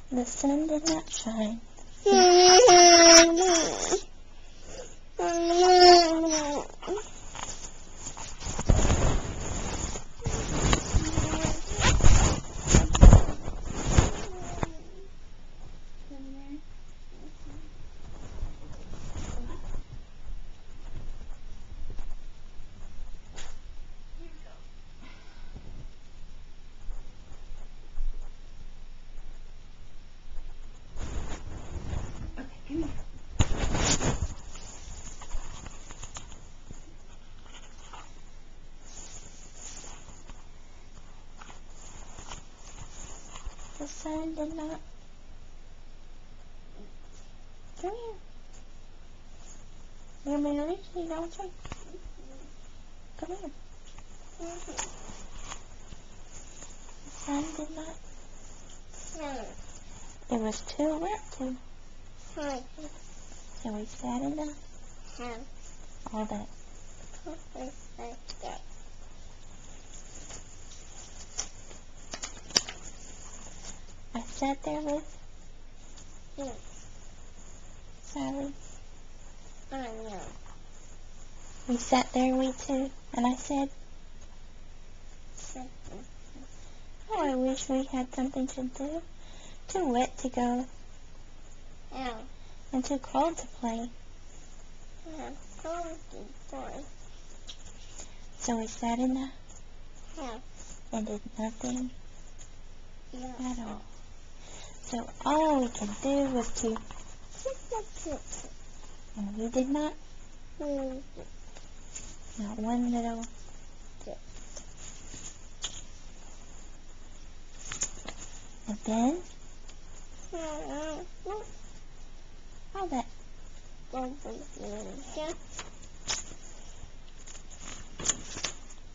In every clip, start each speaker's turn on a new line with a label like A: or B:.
A: The sun did not shine. The sun did not. Come here. You want me to reach you, don't you? Come here. The sun did not. It was too wet to. So we sat in the all that. I sat there with Sally. We sat there, we two, and I said, oh, I wish we had something to do. Too wet to go. And too cold to play. So we sat in the house and did nothing at all. So all we could do was to, and we did not, not one little. And then, all that.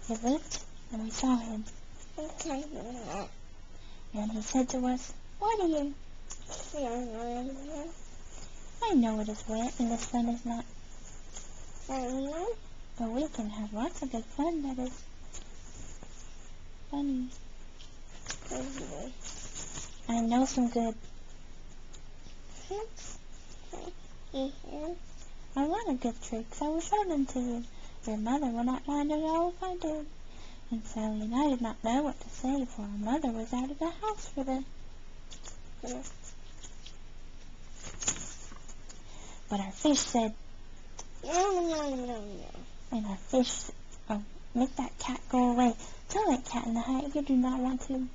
A: He looked, and we saw him. And he said to us, what are you? I know it is wet and the sun is not. But we can have lots of good fun that is funny. I know some good tricks. A lot of good tricks. I will show them to you. Your mother will not mind at all if I do. And Sally and I did not know what to say, for our mother was out of the house for the... But our fish said... And our fish... Oh, make that cat go away. Tell that cat in the hat you do not want to...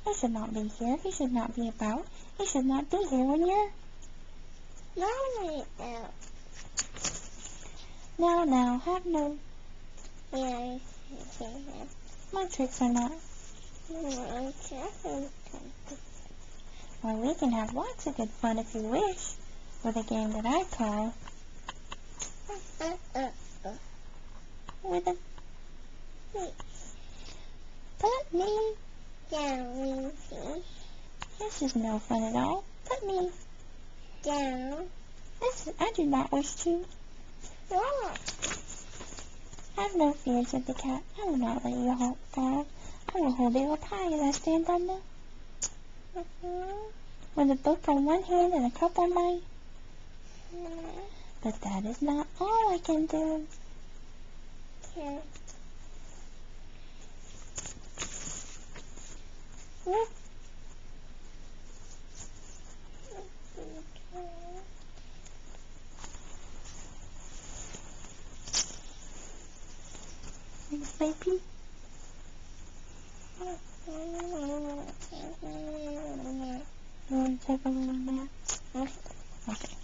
A: He should not be here. He should not be about. He should not be here when you're... Now, have no... My tricks are not... Well, we can have lots of good fun if you wish, with a game that I call... With a... Put me... down, This is no fun at all. Put me... down. I do not wish to. Have no fear, said the cat. I will not let you fall. I will hold you up high as I stand on the... with a book on one hand and a cup on my... But that is not all I can do. Thanks, baby. You want to take a little nap? Okay.